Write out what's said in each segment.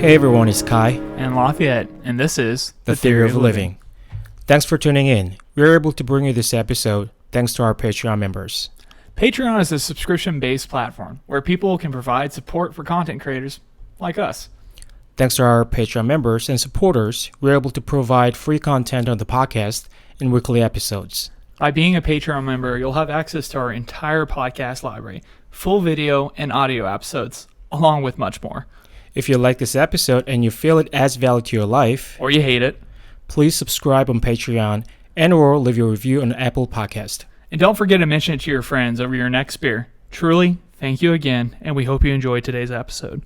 Hey everyone, it's Kai and Lafayette, and this is The Theory of Living. Thanks for tuning in. We're able to bring you this episode thanks to our Patreon members. Patreon is a subscription-based platform where people can provide support for content creators like us. Thanks to our Patreon members and supporters, we're able to provide free content on the podcast and weekly episodes. By being a Patreon member, you'll have access to our entire podcast library, full video and audio episodes, along with much more. If you like this episode and you feel it adds value to your life, or you hate it, please subscribe on Patreon and or leave your review on Apple Podcast. And don't forget to mention it to your friends over your next beer. Truly, thank you again, and we hope you enjoyed today's episode.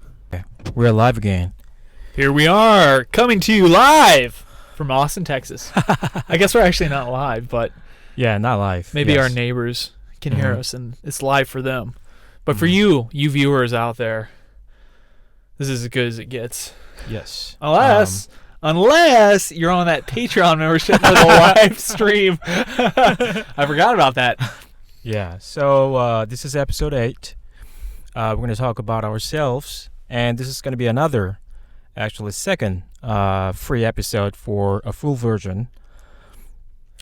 We're live again. Here we are, coming to you live from Austin, Texas. I guess we're actually not live, but Yeah, not live. maybe our neighbors can hear us, and it's live for them. But for you viewers out there, this is as good as it gets. Yes. Unless you're on that Patreon membership for the live stream. I forgot about that. Yeah, so this is episode 8. We're going to talk about ourselves, and this is going to be another, actually second free episode for a full version,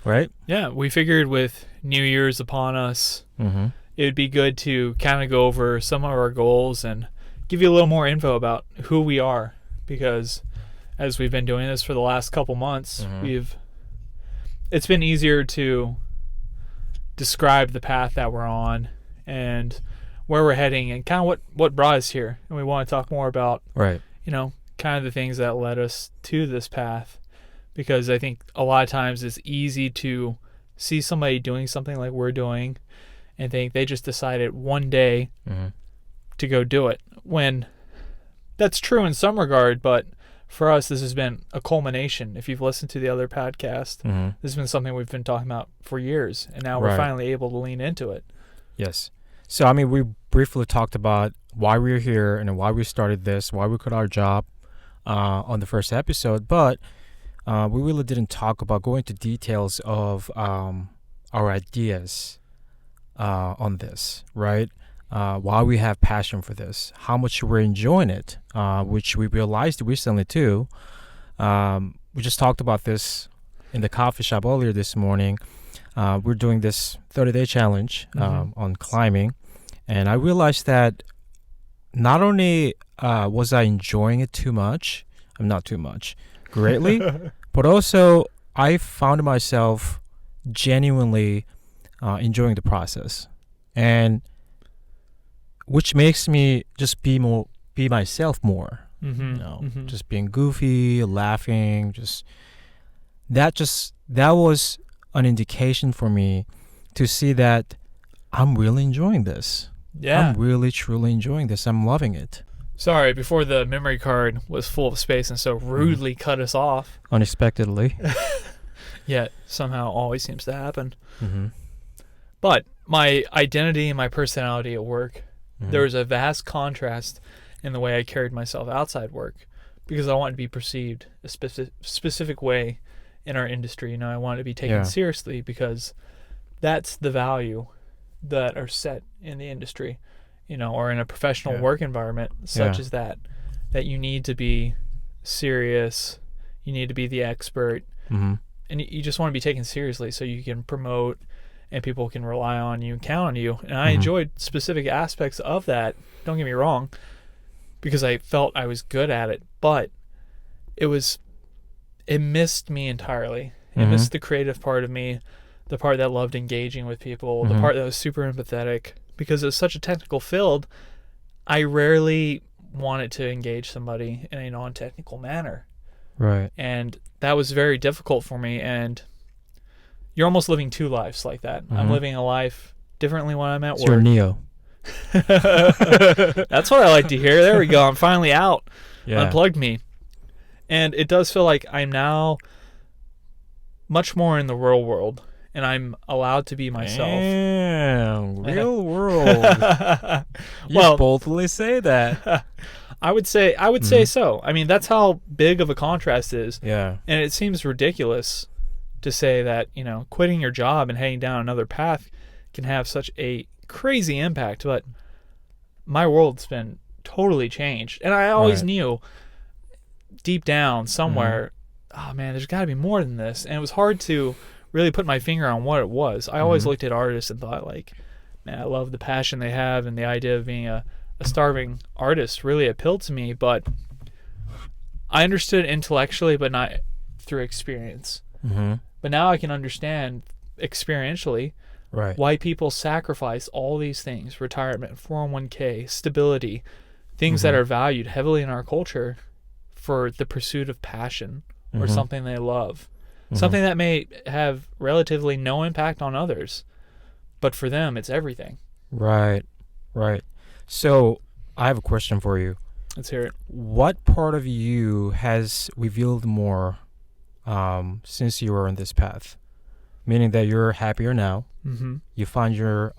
right? Yeah, we figured with New Year's upon us, it would be good to kind of go over some of our goals and give you a little more info about who we are, because as we've been doing this for the last couple months, it's been easier to describe the path that we're on and where we're heading and kind of what brought us here. And we want to talk more about, kind of the things that led us to this path, because I think a lot of times it's easy to see somebody doing something like we're doing and think they just decided one day to go do it, when that's true in some regard, but for us, this has been a culmination. If you've listened to the other podcast, this has been something we've been talking about for years, and now we're finally able to lean into it. Yes. So, I mean, we briefly talked about why we're here and why we started this, why we quit our job on the first episode, but we really didn't talk about going into details of our ideas on this, right? Why we have passion for this, how much we're enjoying it, which we realized recently too. We just talked about this in the coffee shop earlier this morning. We're doing this 30-day challenge on climbing, and I realized that not only was I enjoying it greatly, but also I found myself genuinely enjoying the process, and which makes me just be myself more, just being goofy, laughing, that was an indication for me to see that I'm really enjoying this. Yeah. I'm really, truly enjoying this. I'm loving it. Sorry, before the memory card was full of space and so rudely cut us off. Unexpectedly. Yet somehow always seems to happen. But my identity and my personality at work, there was a vast contrast in the way I carried myself outside work, because I wanted to be perceived a specific way in our industry. I wanted to be taken seriously, because that's the value that are set in the industry, or in a professional work environment such as that you need to be serious, you need to be the expert, and you just want to be taken seriously so you can promote and people can rely on you and count on you. And I enjoyed specific aspects of that, don't get me wrong, because I felt I was good at it, but it missed me entirely. It missed the creative part of me, the part that loved engaging with people, the part that was super empathetic, because it was such a technical field. I rarely wanted to engage somebody in a non-technical manner. Right. And that was very difficult for me, and you're almost living two lives like that. I'm living a life differently when I'm at work. You're Neo. That's what I like to hear. There we go. I'm finally out. Unplugged me. And it does feel like I'm now much more in the real world, and I'm allowed to be myself. Damn, real world. You boldly say that. I would say so. I mean, that's how big of a contrast is. Yeah. And it seems ridiculous to say that, quitting your job and heading down another path can have such a crazy impact, but my world's been totally changed. And I always knew deep down somewhere, oh man, there's got to be more than this. And it was hard to really put my finger on what it was. I always looked at artists and thought, like, man, I love the passion they have, and the idea of being a starving artist really appealed to me. But I understood intellectually, but not through experience. But now I can understand experientially why people sacrifice all these things: retirement, 401k, stability, things that are valued heavily in our culture for the pursuit of passion or something they love. Something that may have relatively no impact on others, but for them, it's everything. Right. So I have a question for you. Let's hear it. What part of you has revealed more since you were on this path? Meaning that you're happier now. You find your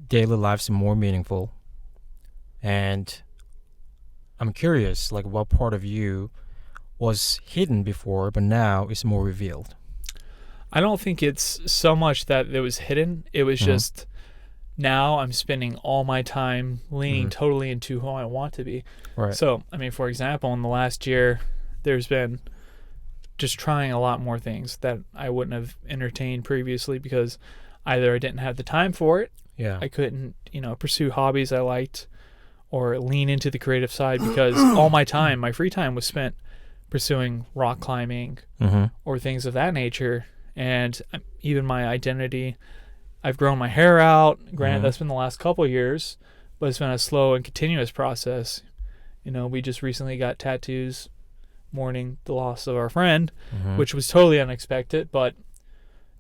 daily lives more meaningful. And I'm curious, like, what part of you was hidden before, but now is more revealed? I don't think it's so much that it was hidden. It was just now I'm spending all my time leaning totally into who I want to be. Right. So, I mean, for example, in the last year, there's been just trying a lot more things that I wouldn't have entertained previously because either I didn't have the time for it, I couldn't, pursue hobbies I liked, or lean into the creative side because all my time, my free time, was spent pursuing rock climbing or things of that nature. And even my identity, I've grown my hair out. Granted, that's been the last couple of years, but it's been a slow and continuous process. We just recently got tattoos mourning the loss of our friend, which was totally unexpected. But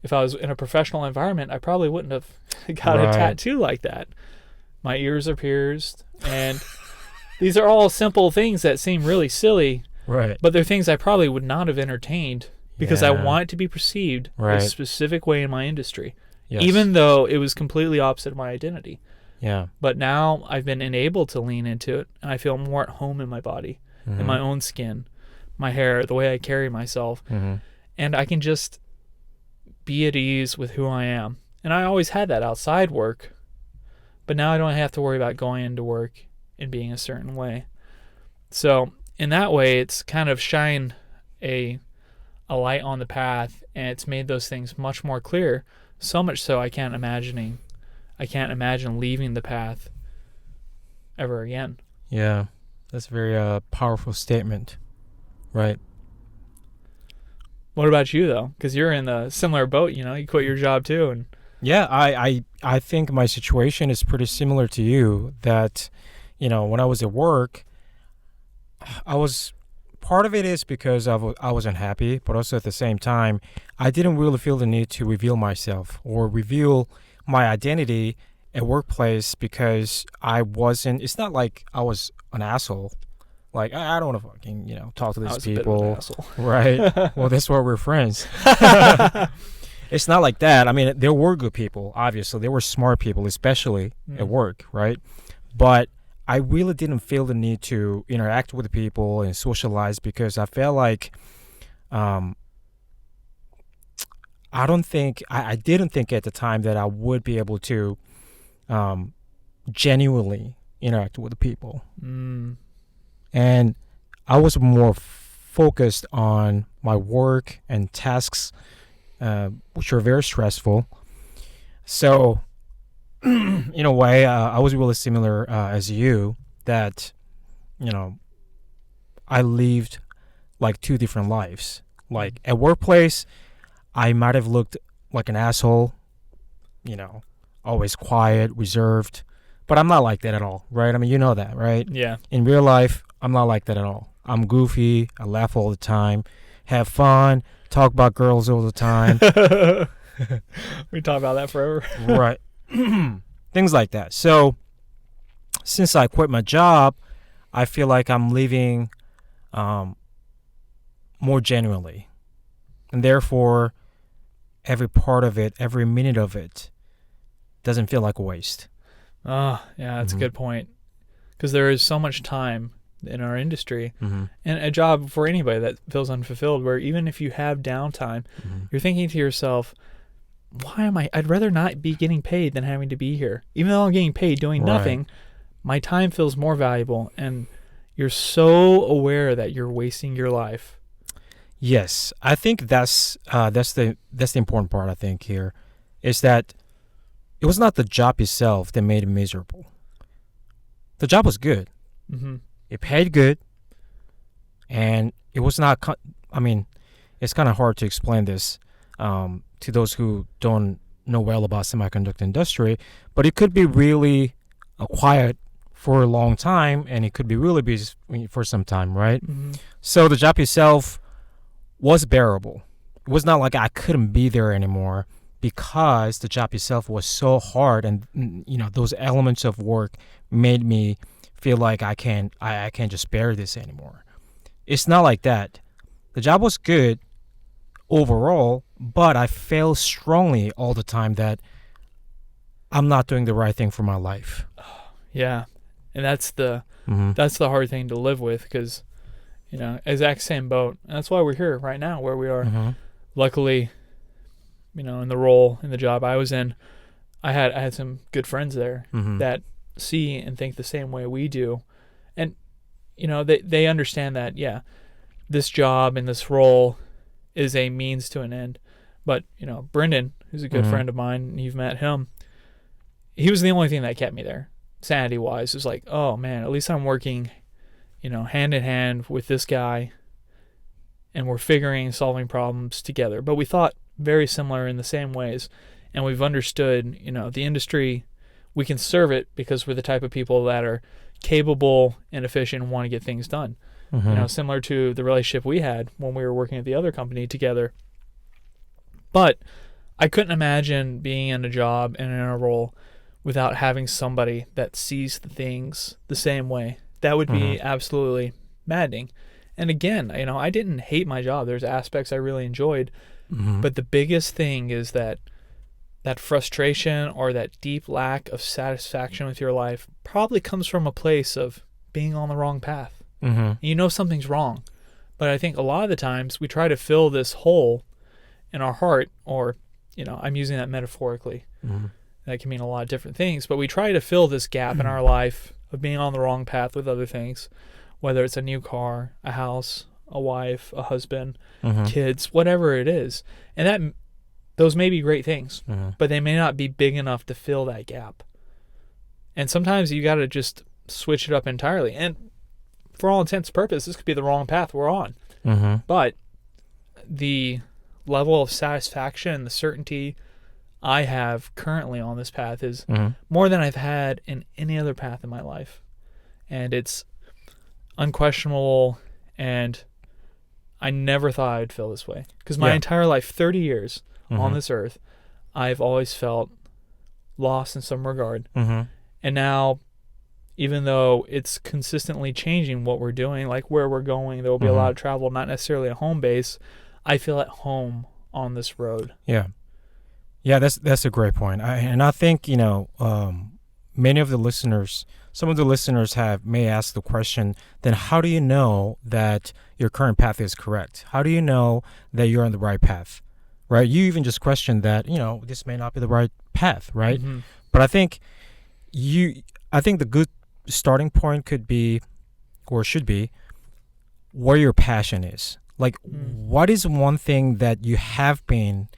if I was in a professional environment, I probably wouldn't have got a tattoo like that. My ears are pierced, and these are all simple things that seem really silly, but they're things I probably would not have entertained because I want it to be perceived a specific way in my industry, even though it was completely opposite of my identity. But now I've been enabled to lean into it, and I feel more at home in my body, in my own skin, my hair, the way I carry myself, and I can just be at ease with who I am. And I always had that outside work, but now I don't have to worry about going into work and being a certain way. So in that way, it's kind of shined a light on the path, and it's made those things much more clear, so much so I can't imagine leaving the path ever again. Yeah, that's a very powerful statement. Right. What about you, though? Because you're in a similar boat, you quit your job too. And yeah, I think my situation is pretty similar to you, that, when I was at work, part of it is because I wasn't happy, but also at the same time, I didn't really feel the need to reveal myself or reveal my identity at workplace because it's not like I was an asshole. Like, I don't want to fucking, talk to these people. Right. Well, that's why we're friends. It's not like that. I mean, there were good people, obviously. There were smart people, especially at work, right? But I really didn't feel the need to interact with people and socialize because I felt like I didn't think at the time that I would be able to genuinely interact with the people. And I was more focused on my work and tasks, which are very stressful. So, in a way, I was really similar as you, that, I lived like two different lives. Like at workplace, I might have looked like an asshole, always quiet, reserved, but I'm not like that at all, right? I mean, you know that, right? Yeah. In real life, I'm not like that at all. I'm goofy. I laugh all the time, have fun, talk about girls all the time. We talk about that forever. Right. Things like that. So since I quit my job, I feel like I'm living more genuinely. And therefore, every part of it, every minute of it doesn't feel like a waste. Oh, yeah, that's a good point. Because there is so much time in our industry and a job for anybody that feels unfulfilled, where even if you have downtime, you're thinking to yourself, I'd rather not be getting paid than having to be here. Even though I'm getting paid doing nothing, my time feels more valuable, and you're so aware that you're wasting your life. Yes, I think that's the important part. I think here is that it was not the job itself that made it miserable. The job was good. Mm-hmm. It paid good, and it was not. I mean, it's kind of hard to explain this to those who don't know well about semiconductor industry. But it could be really quiet for a long time, and it could be really busy for some time, right? Mm-hmm. So the job itself was bearable. It was not like I couldn't be there anymore because the job itself was so hard, and those elements of work made me feel like I can't just bear this anymore. It's not like that. The job was good overall, but I felt strongly all the time that I'm not doing the right thing for my life. Yeah, and that's the Mm-hmm. that's the hard thing to live with, because exact same boat, and that's why we're here right now where we are. Mm-hmm. Luckily, in the job I was in, I had some good friends there Mm-hmm. that see and think the same way we do, and they understand that, yeah, this job and this role is a means to an end. But Brendan, who's a good Mhm. friend of mine, and you've met him, he was the only thing that kept me there, sanity wise. It was like, oh man, at least I'm working hand in hand with this guy, and we're solving problems together. But we thought very similar in the same ways, and we've understood the industry, we can serve it because we're the type of people that are capable and efficient and want to get things done. Mm-hmm. Similar to the relationship we had when we were working at the other company together. But I couldn't imagine being in a job and in a role without having somebody that sees the things the same way. That would be absolutely maddening. And again, I didn't hate my job. There's aspects I really enjoyed. Mm-hmm. But the biggest thing is that frustration or that deep lack of satisfaction with your life probably comes from a place of being on the wrong path. Mm-hmm. Something's wrong. But I think a lot of the times we try to fill this hole in our heart, or, I'm using that metaphorically. Mm-hmm. That can mean a lot of different things, but we try to fill this gap in our life of being on the wrong path with other things, whether it's a new car, a house, a wife, a husband, Mm-hmm. kids, whatever it is. And those may be great things, Mm-hmm. but they may not be big enough to fill that gap. And sometimes you got to just switch it up entirely. And for all intents and purposes, this could be the wrong path we're on. Mm-hmm. But the level of satisfaction and the certainty I have currently on this path is Mm-hmm. more than I've had in any other path in my life. And it's unquestionable, and I never thought I'd feel this way. Because my Yeah. entire life, 30 years on Mm-hmm. this earth, I've always felt lost in some regard. Mm-hmm. And now, even though it's consistently changing what we're doing, like where we're going, there will be a Mhm. lot of travel, not necessarily a home base, I feel at home on this road. Yeah. Yeah, that's a great point. I think, many of the listeners, some of the listeners may ask the question, then how do you know that your current path is correct? How do you know that you're on the right path? Right? You even just questioned that, this may not be the right path, right? Mhm. But I think the good starting point could be, or should be, where your passion is. Like, what is one thing that you have been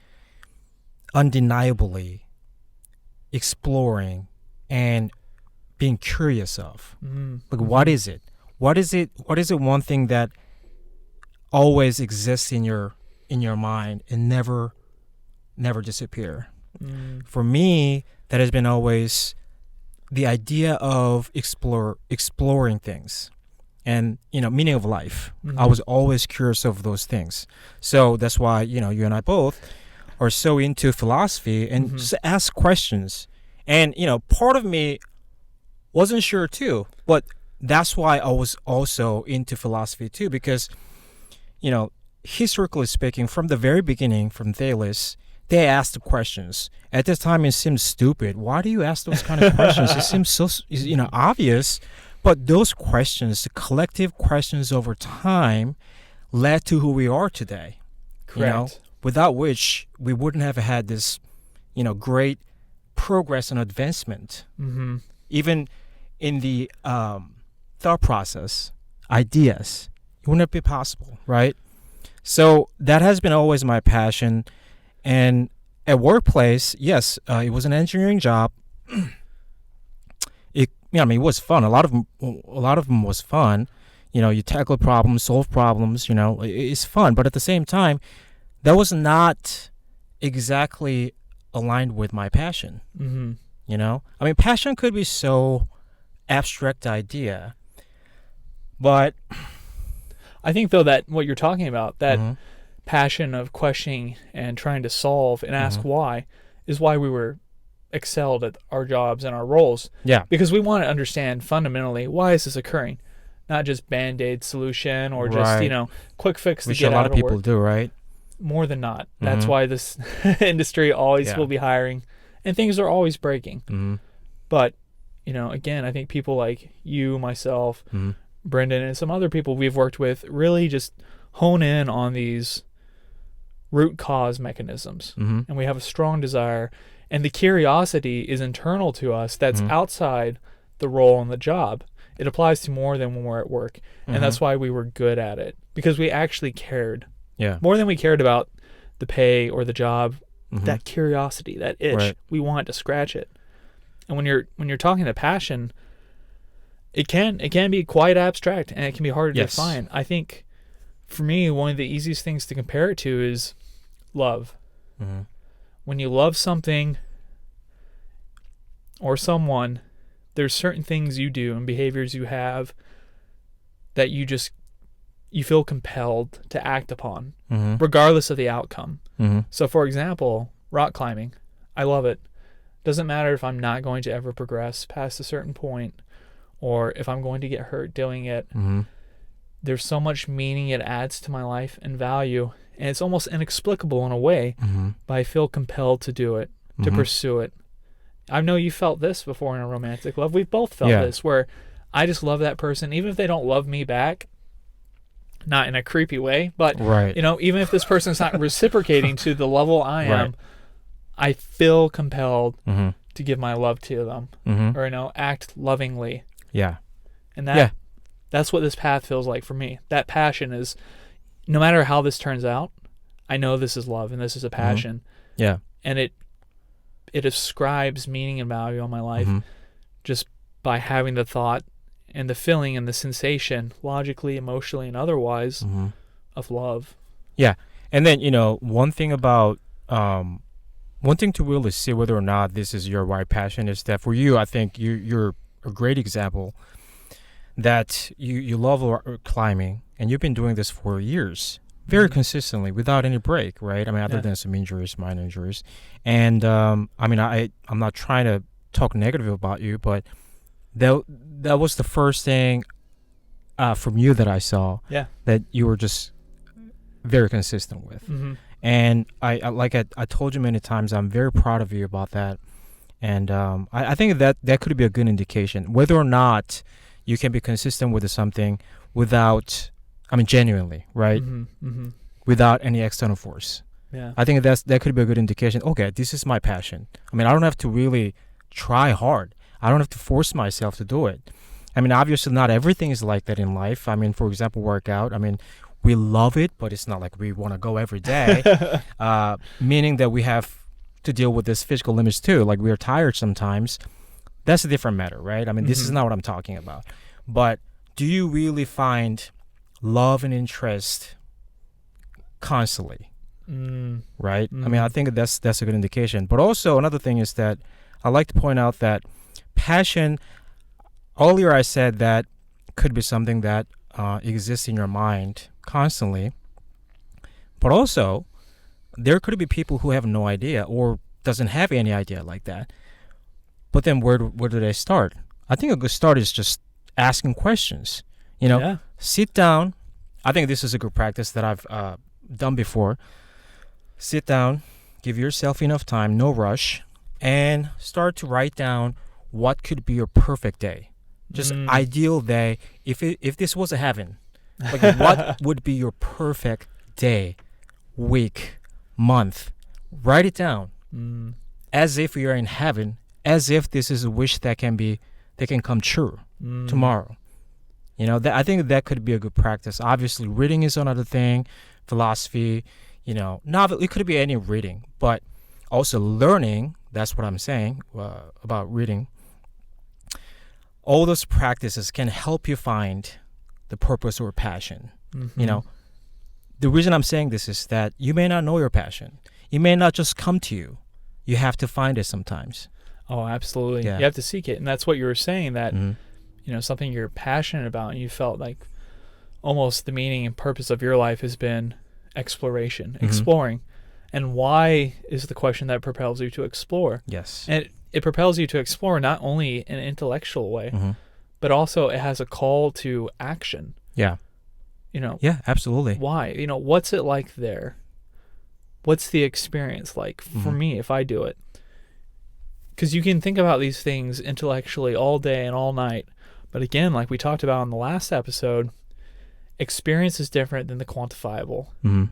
undeniably exploring and being curious of? Mhm. Like, what is it? What is it one thing that always exists in your mind and never disappear? Mm. For me, that has been always the idea of exploring things and, meaning of life. Mhm. I was always curious of those things. So that's why, you and I both are so into philosophy and Mhm. just ask questions. And, part of me wasn't sure too, but that's why I was also into philosophy too, because, historically speaking, from the very beginning, from Thales, they asked the questions. At this time, it seemed stupid. Why do you ask those kind of questions? It seems so, obvious. But those questions, the collective questions over time, led to who we are today. Correct. Without which we wouldn't have had this, great progress and advancement. Mm-hmm. Even in the thought process, ideas. It wouldn't be possible, right? So that has been always my passion. And at workplace, yes, it was an engineering job. It was fun. A lot of them was fun. You tackle problems, solve problems. It's fun. But at the same time, that was not exactly aligned with my passion. Passion could be so abstract idea, but I think though that what you're talking about, that Mhm. passion of questioning and trying to solve and ask why, is why we were excelled at our jobs and our roles. Yeah. Because we want to understand fundamentally, why is this occurring? Not just band-aid solution or just, Right. Quick fix to Which get a lot out of of people work. do, right? More than not. That's Mhm. why this industry always Yeah. will be hiring, and things are always breaking. Mm-hmm. But, again, I think people like you, myself, Mm-hmm. Brendan, and some other people we've worked with really just hone in on these root cause mechanisms. Mm-hmm. And we have a strong desire, and the curiosity is internal to us that's Mhm. outside the role and the job. It applies to more than when we're at work. And that's why we were good at it, because we actually cared. Yeah. More than we cared about the pay or the job, Mhm. that curiosity, that itch, Right. we want to scratch it. And when you're talking to passion, it can be quite abstract, and it can be hard to Yes. define. I think for me, one of the easiest things to compare it to is love. Mm-hmm. When you love something or someone, there's certain things you do and behaviors you have that you feel compelled to act upon, Mm-hmm. regardless of the outcome. Mm-hmm. So, for example, rock climbing. I love it. Doesn't matter if I'm not going to ever progress past a certain point or if I'm going to get hurt doing it. Mm-hmm. There's so much meaning it adds to my life and value, and it's almost inexplicable in a way, Mm-hmm. but I feel compelled to do it, to pursue it. I know you felt this before in a romantic love. We've both felt Yeah. this, where I just love that person, even if they don't love me back, not in a creepy way, but Right. even if this person's not reciprocating to the level I am, Right. I feel compelled Mm-hmm. to give my love to them, Mm-hmm. or act lovingly. Yeah. And Yeah. that's what this path feels like for me. That passion is, no matter how this turns out, I know this is love and this is a passion. Yeah. And it ascribes meaning and value on my life Mm-hmm. just by having the thought and the feeling and the sensation, logically, emotionally, and otherwise, Mm-hmm. of love. And then one thing about one thing to really see whether or not this is your right passion is that for you, I think you're a great example that you love climbing, and you've been doing this for years, very consistently, without any break, right? Other Yeah. than some injuries, minor injuries. And I'm not trying to talk negative about you, but that was the first thing from you that I saw Yeah. that you were just very consistent with. Mm-hmm. And I told you many times, I'm very proud of you about that. And I think that could be a good indication whether or not you can be consistent with something without, genuinely, right? Mm-hmm. Mm-hmm. Without any external force. Yeah. I think that could be a good indication. Okay, this is my passion. I don't have to really try hard. I don't have to force myself to do it. Obviously not everything is like that in life. For example, workout. We love it, but it's not like we want to go every day. Meaning that we have to deal with this physical limits too. Like we are tired sometimes. That's a different matter, right? This is Mhm. not what I'm talking about. But do you really find love and interest constantly, Mm. right? Mhm. I think that's a good indication. But also another thing is that I like to point out that passion, earlier I said that could be something that exists in your mind constantly. But also, there could be people who have no idea or doesn't have any idea like that. But then where do they start? I think a good start is just asking questions. Yeah. Sit down. I think this is a good practice that I've done before. Sit down, give yourself enough time, no rush, and start to write down what could be your perfect day. Just ideal day. If this was a heaven, like what would be your perfect day, week, month? Write it down Mm. as if you're in heaven, as if this is a wish that can come true Mm. tomorrow. I think that could be a good practice. Obviously, reading is another thing, philosophy, novel. It could be any reading, but also learning. That's what I'm saying about reading. All those practices can help you find the purpose or passion. The reason I'm saying this is that you may not know your passion. It may not just come to you. You have to find it sometimes. Oh, absolutely. Yeah. You have to seek it. And that's what you were saying, that, Mm-hmm. Something you're passionate about, and you felt like almost the meaning and purpose of your life has been exploration, exploring. And why is the question that propels you to explore. Yes. And it propels you to explore not only in an intellectual way, Mm-hmm. but also it has a call to action. Yeah. Yeah, absolutely. Why? What's it like there? What's the experience like for me if I do it? Because you can think about these things intellectually all day and all night. But again, like we talked about in the last episode, experience is different than the quantifiable.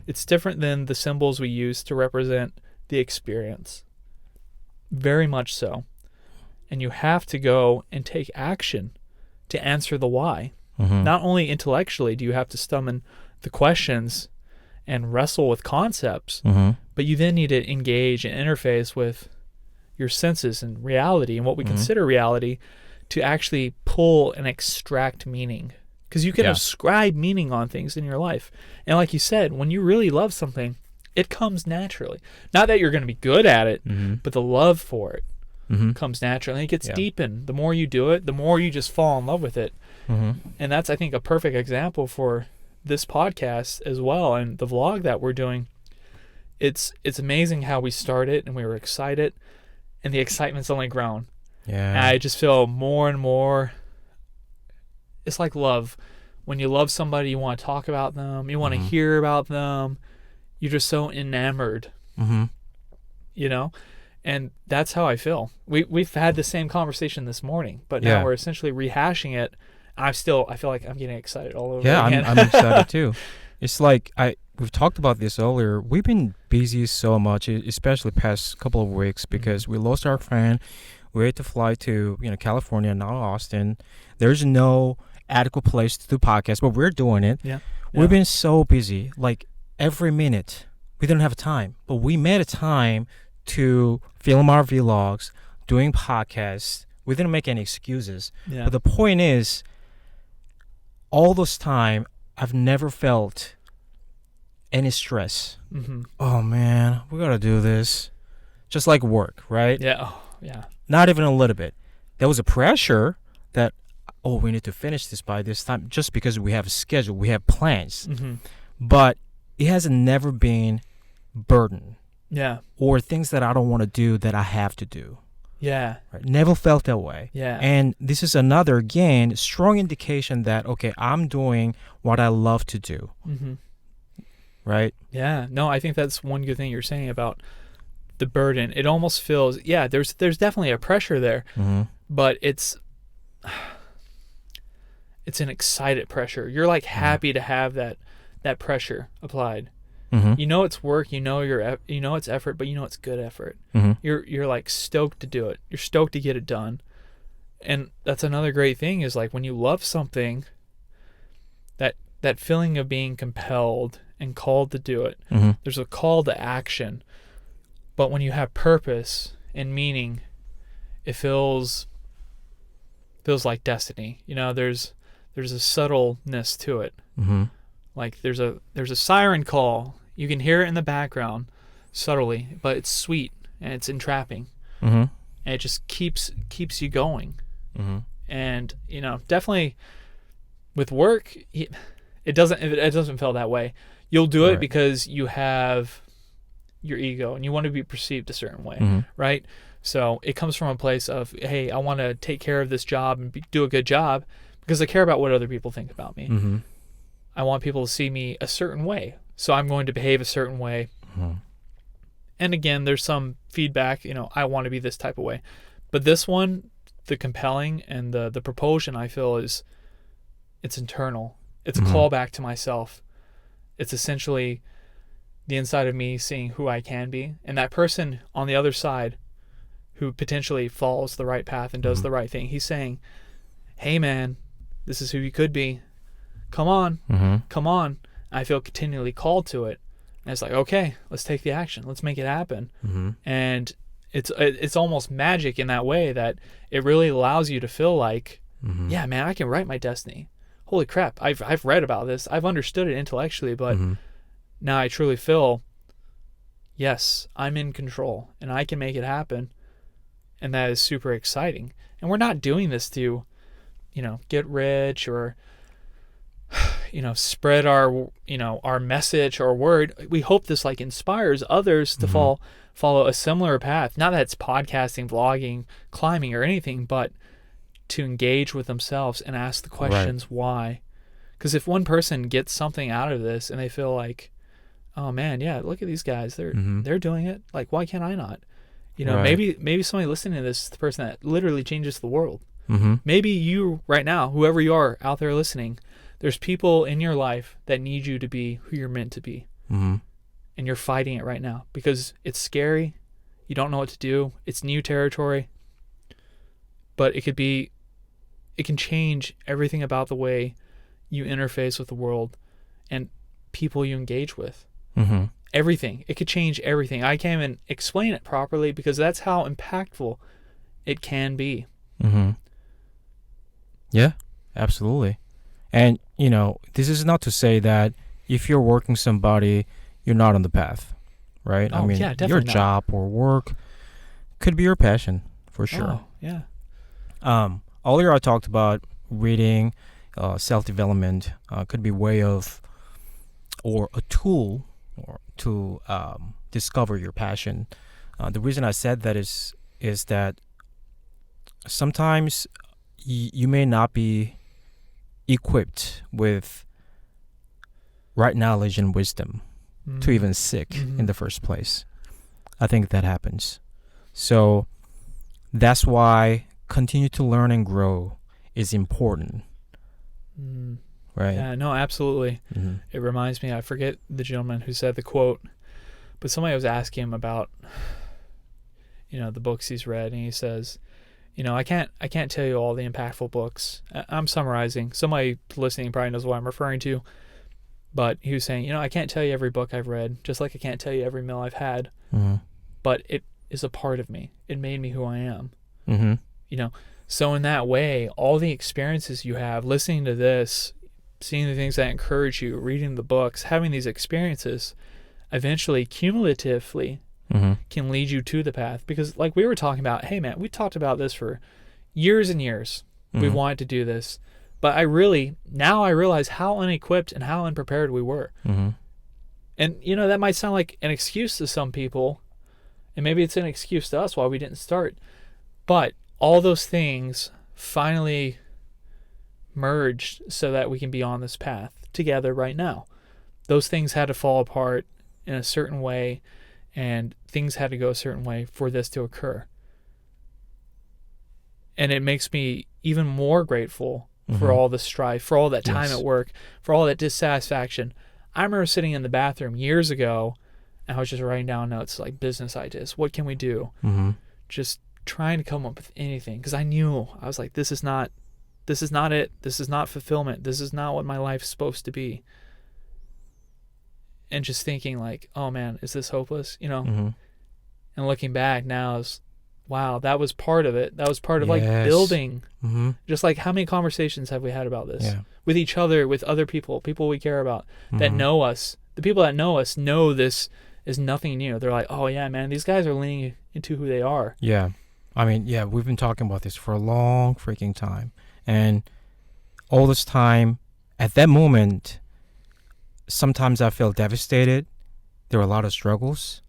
It's different than the symbols we use to represent the experience. Very much so. And you have to go and take action to answer the why. Not only intellectually do you have to summon the questions and wrestle with concepts, but you then need to engage and interface with your senses and reality and what we consider reality to actually pull and extract meaning. Because you can ascribe meaning on things in your life. And like you said, when you really love something, it comes naturally. Not that you're going to be good at it, but the love for it comes naturally. And it gets deepened. The more you do it, the more you just fall in love with it. And that's, I think, a perfect example for this podcast as well, and the vlog that we're doing. It's amazing how we started and we were excited, and the excitement's only grown. Yeah. And I just feel more and more. It's like love. When you love somebody, you want to talk about them, you want to hear about them. You're just so enamored. And that's how I feel. We've had the same conversation this morning, but now we're essentially rehashing it. I feel like I'm getting excited all over again. I'm excited too. It's like we've talked about this earlier. We've been busy so much, especially past couple of weeks, because we lost our friend. We had to fly to California, now Austin. There's no adequate place to do podcasts, but we're doing it. We've been so busy. Like every minute, we didn't have time, but we made a time to film our vlogs, doing podcasts. We didn't make any excuses. But the point is, all this time, I've never felt any stress. Oh man, we gotta do this. Just like work, right? Yeah. Not even a little bit. There was a pressure that, we need to finish this by this time, just because we have a schedule, we have plans. But it has never been burden. Or things that I don't want to do that I have to do. Right? Never felt that way. And this is another, again, strong indication that, okay, I'm doing what I love to do. Right? No, I think that's one good thing you're saying about the burden. It almost feels, there's definitely a pressure there, but it's an excited pressure. You're like happy to have that pressure applied. You know it's work, you know it's effort, but you know it's good effort. You're like stoked to do it. You're stoked to get it done. And that's another great thing, is like when you love something, that feeling of being compelled and called to do it. There's a call to action. But when you have purpose and meaning, it feels like destiny. There's a subtleness to it. Like there's a siren call. You can hear it in the background subtly, but it's sweet and it's entrapping. And it just keeps you going. And definitely with work, it doesn't feel that way. You'll do it because you have your ego and you want to be perceived a certain way, right? So it comes from a place of, hey, I want to take care of this job and do a good job because I care about what other people think about me. I want people to see me a certain way, so I'm going to behave a certain way. And again, there's some feedback, I want to be this type of way. But this one, the compelling and the propulsion, I feel it's internal. It's a callback to myself. It's essentially the inside of me seeing who I can be. And that person on the other side who potentially follows the right path and does the right thing, he's saying, hey man, This is who you could be. Come on. Come on. I feel continually called to it. And it's like, okay, let's take the action. Let's make it happen. And it's almost magic in that way, that it really allows you to feel like, yeah, man, I can write my destiny. Holy crap, I've read about this. I've understood it intellectually, but now I truly feel, yes, I'm in control and I can make it happen. And that is super exciting. And we're not doing this to, get rich or, spread our, our message or word. We hope this like inspires others to follow a similar path. Not that it's podcasting, vlogging, climbing or anything, but to engage with themselves and ask the questions why. Because if one person gets something out of this and they feel like, oh man, yeah, look at these guys, they're doing it. Like, why can't I not? Maybe somebody listening to this is the person that literally changes the world. Maybe you right now, whoever you are out there listening, there's people in your life that need you to be who you're meant to be. And you're fighting it right now because it's scary. You don't know what to do. It's new territory. But it can change everything about the way you interface with the world and people you engage with. Everything. It could change everything. I can't even explain it properly because that's how impactful it can be. Yeah, absolutely. And, this is not to say that if you're working somebody, you're not on the path, right? Oh, yeah, definitely your not. job or work could be your passion, for sure. Oh, yeah. Earlier I talked about reading, self-development could be a way of, or a tool or to discover your passion. The reason I said that is that sometimes you may not be equipped with right knowledge and wisdom to even seek in the first place. I think that happens. So that's why continue to learn and grow is important. Right? Yeah, no, absolutely. It reminds me, I forget the gentleman who said the quote, but somebody was asking him about, the books he's read, and he says, I can't tell you all the impactful books. I'm summarizing. Somebody listening probably knows what I'm referring to. But he was saying, I can't tell you every book I've read, just like I can't tell you every meal I've had. But it is a part of me. It made me who I am. So in that way, all the experiences you have, listening to this, seeing the things that encourage you, reading the books, having these experiences, eventually, cumulatively, can lead you to the path. Because like we were talking about, hey man, we talked about this for years and years. We wanted to do this. But now I realize how unequipped and how unprepared we were. And, that might sound like an excuse to some people. And maybe it's an excuse to us why we didn't start. But all those things finally merged so that we can be on this path together right now. Those things had to fall apart in a certain way, and things had to go a certain way for this to occur. And it makes me even more grateful for all the strife, for all that time at work, for all that dissatisfaction. I remember sitting in the bathroom years ago, and I was just writing down notes like business ideas. What can we do? Just trying to come up with anything, because I knew, I was like, this is not it. This is not fulfillment. This is not what my life's supposed to be. And just thinking like, oh man, is this hopeless? And looking back now is, wow, that was part of it. That was part of like building. Just like how many conversations have we had about this with each other, with other people we care about that know us. The people that know us know this is nothing new. They're like, oh yeah, man, these guys are leaning into who they are. Yeah. We've been talking about this for a long freaking time. And all this time, at that moment, sometimes I feel devastated. There are a lot of struggles.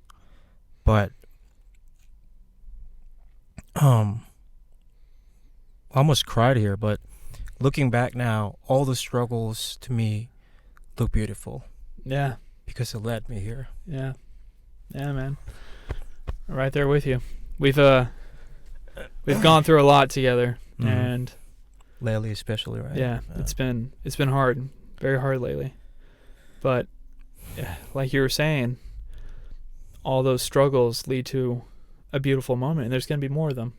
But I almost cried here, but looking back now, all the struggles to me look beautiful. Yeah. Because it led me here. Yeah. Yeah, man. I'm right there with you. We've gone through a lot together, and lately especially, right? Yeah, it's been hard, very hard lately. But like you were saying, all those struggles lead to a beautiful moment, and there's going to be more of them.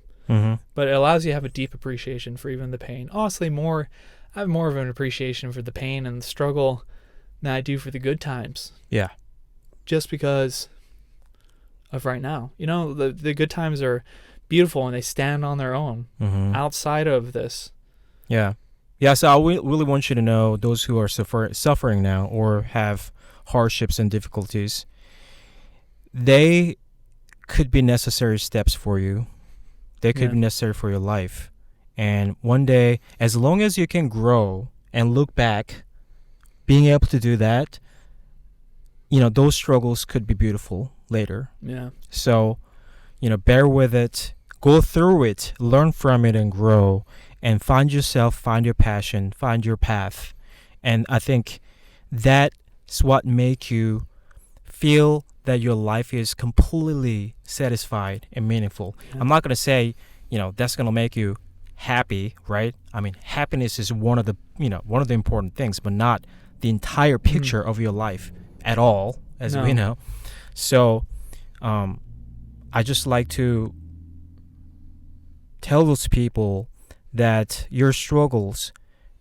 But it allows you to have a deep appreciation for even the pain. Honestly, more I have more of an appreciation for the pain and the struggle than I do for the good times. Yeah. Just because of right now. You know, the good times are beautiful and they stand on their own outside of this. Yeah. Yeah, so really want you to know, those who are suffering now or have hardships and difficulties, they could be necessary steps for you. They could be necessary for your life. And one day, as long as you can grow and look back, being able to do that, you know, those struggles could be beautiful later. Yeah. So, you know, bear with it, go through it, learn from it and grow, and find yourself, find your passion, find your path. And I think that's what make you feel that your life is completely satisfied and meaningful. Yeah. I'm not going to say, you know, that's going to make you happy, right? I mean, happiness is one of the important things, but not the entire picture of your life at all, as we know. So, I just like to tell those people that your struggles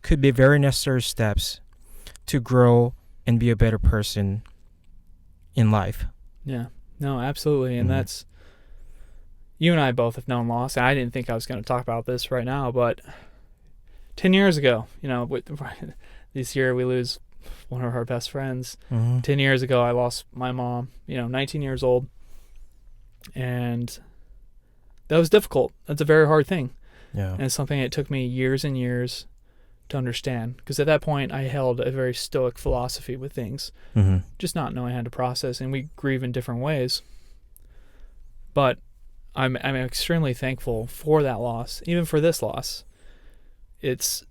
could be very necessary steps to grow and be a better person in life. Yeah. No, absolutely. And that's, you and I both have known loss. And I didn't think I was going to talk about this right now, but 10 years ago, you know, this year we lose one of our best friends. 10 years ago, I lost my mom, you know, 19 years old. And that was difficult. That's a very hard thing. Yeah. And it's something that took me years and years to understand. Because at that point, I held a very stoic philosophy with things, just not knowing how to process. And we grieve in different ways. But I'm extremely thankful for that loss, even for this loss. It's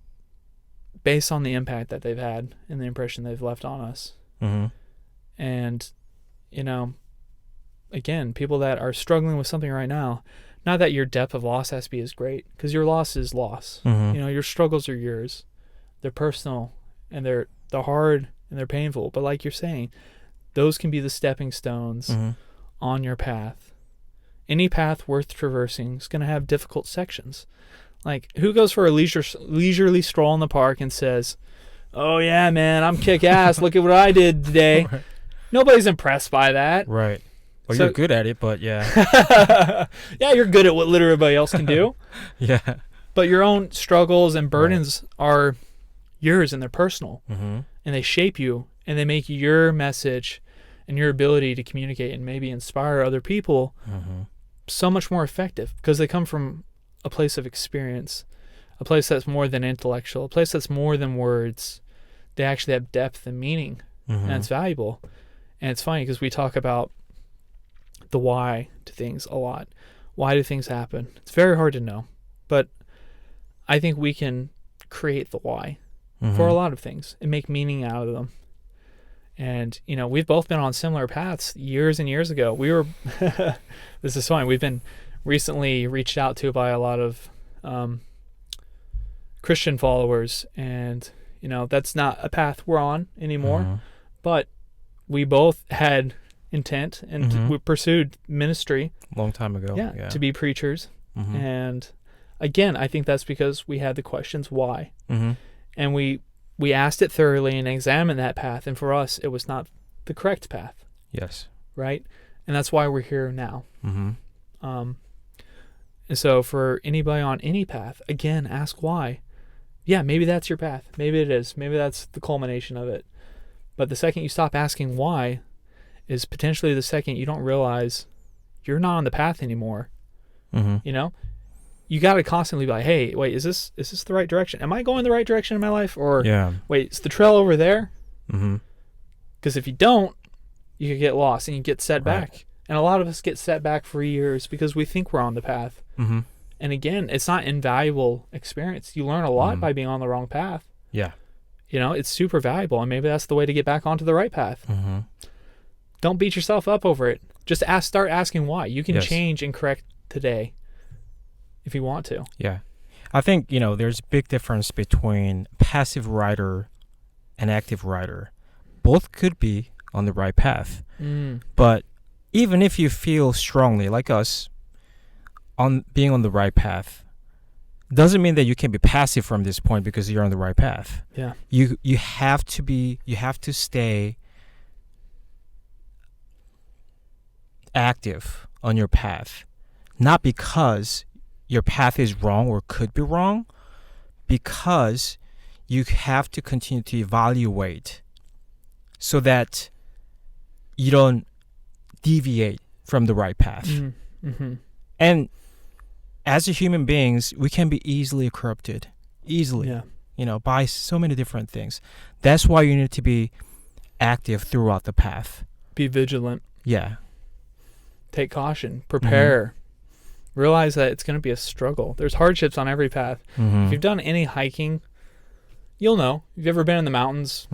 based on the impact that they've had and the impression they've left on us. And, you know, again, people that are struggling with something right now, not that your depth of loss has to be as great, because your loss is loss. You know, your struggles are yours. They're personal, and they're hard, and they're painful. But like you're saying, those can be the stepping stones on your path. Any path worth traversing is going to have difficult sections. Like, who goes for a leisurely stroll in the park and says, "Oh yeah, man, I'm kick ass. Look at what I did today." Right. Nobody's impressed by that. Right. Well, you're good at it, but yeah. Yeah, you're good at what literally everybody else can do. Yeah. But your own struggles and burdens are yours, and they're personal. And they shape you, and they make your message and your ability to communicate and maybe inspire other people so much more effective, because they come from a place of experience, a place that's more than intellectual, a place that's more than words. They actually have depth and meaning, and it's valuable. And it's funny because we talk about the why to things a lot. Why do things happen? It's very hard to know, but I think we can create the why for a lot of things and make meaning out of them. And, you know, we've both been on similar paths years and years ago. We were, this is funny, we've been recently reached out to by a lot of Christian followers, and, you know, that's not a path we're on anymore, but we both had intent, and we pursued ministry long time ago. Yeah. To be preachers. And again, I think that's because we had the questions why, and we asked it thoroughly and examined that path, and for us it was not the correct path. Yes. Right. And that's why we're here now. And so for anybody on any path, again, ask why. Yeah, maybe that's your path, maybe it is, maybe that's the culmination of it. But the second you stop asking why is potentially the second you don't realize you're not on the path anymore. You know, you got to constantly be like, hey, wait, is this the right direction? Am I going the right direction in my life? Or wait, is the trail over there? Because if you don't, you could get lost and you get set back. And a lot of us get set back for years because we think we're on the path. And again, it's not invaluable experience. You learn a lot by being on the wrong path. Yeah. You know, it's super valuable, and maybe that's the way to get back onto the right path. Don't beat yourself up over it. Just start asking why. You can change and correct today if you want to. Yeah. I think, you know, there's a big difference between passive rider and active rider. Both could be on the right path. But even if you feel strongly, like us, on being on the right path, doesn't mean that you can be passive from this point because you're on the right path. Yeah. You have to stay active on your path, not because your path is wrong or could be wrong, because you have to continue to evaluate so that you don't deviate from the right path. Mm-hmm. And as a human beings, we can be easily corrupted, Yeah. by so many different things. That's why you need to be active throughout the path. Be vigilant. Yeah. Take caution. Prepare. Realize that it's going to be a struggle. There's hardships on every path. Mm-hmm. If you've done any hiking, you'll know. If you've ever been in the mountains,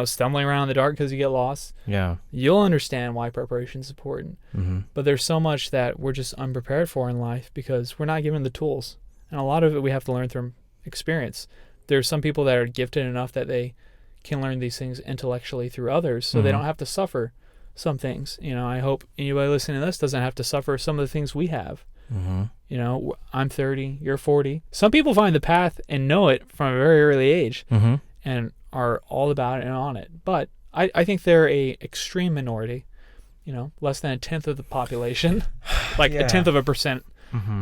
stumbling around in the dark because you get lost, Yeah. you'll understand why preparation is important. Mm-hmm. But there's so much that we're just unprepared for in life because we're not given the tools. And a lot of it we have to learn through experience. There's some people that are gifted enough that they can learn these things intellectually through others, so they don't have to suffer some things. I hope anybody listening to this doesn't have to suffer some of the things we have. Mm-hmm. I'm 30, you're 40. Some people find the path and know it from a very early age Mm-hmm. and are all about it and on it. But I think they're a extreme minority, less than a tenth of the population, like a tenth of a percent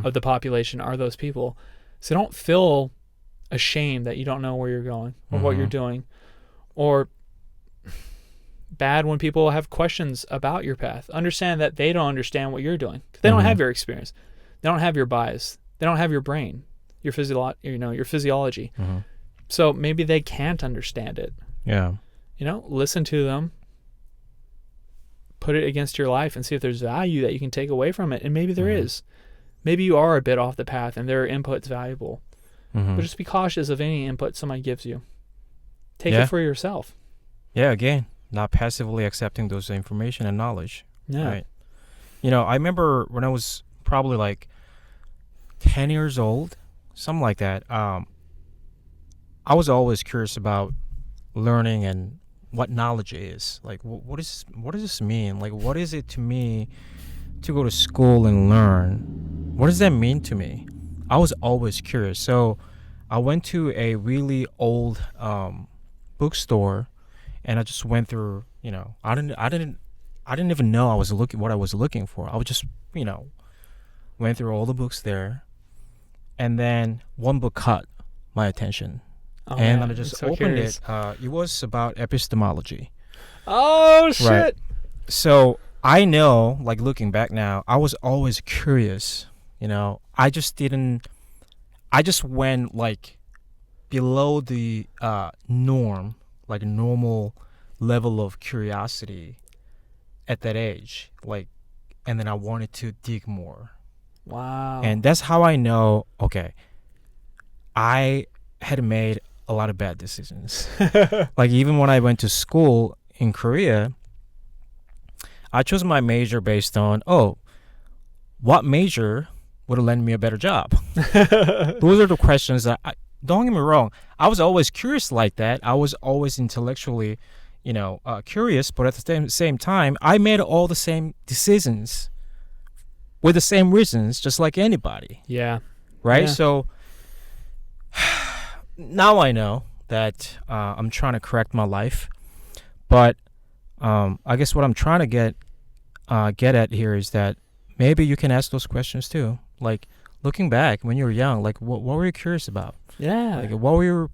of the population are those people. So don't feel ashamed that you don't know where you're going or what you're doing, or bad when people have questions about your path. Understand that they don't understand what you're doing because they don't have your experience. They don't have your bias. They don't have your brain, your physiology. Mm-hmm. So maybe they can't understand it. Yeah. Listen to them, put it against your life and see if there's value that you can take away from it. And maybe there is. Maybe you are a bit off the path and their input's valuable. But just be cautious of any input somebody gives you. Take it for yourself. Yeah, again, not passively accepting those information and knowledge. Yeah. Right. I remember when I was probably like 10 years old, something like that. I was always curious about learning and what knowledge is. Like, what does this mean? Like, what is it to me to go to school and learn? What does that mean to me? I was always curious. So I went to a really old bookstore, and I just went through. I didn't even know what I was looking for. I was just went through all the books there, and then one book caught my attention. And I just opened it. It was about epistemology. Oh, shit. Right. So I know, like looking back now, I was always curious. I just went like below the norm, like a normal level of curiosity at that age. And then I wanted to dig more. Wow. And that's how I know, okay, I had made a lot of bad decisions. Like even when I went to school in Korea, I chose my major based on, what major would land me a better job? Those are the questions that, don't get me wrong, I was always curious like that. I was always intellectually, curious, but at the same time, I made all the same decisions with the same reasons, just like anybody. Yeah. Right? Yeah. So now I know that I'm trying to correct my life, but I guess what I'm trying to get at here is that maybe you can ask those questions too. Like looking back when you were young, like what were you curious about? Yeah. Like what were your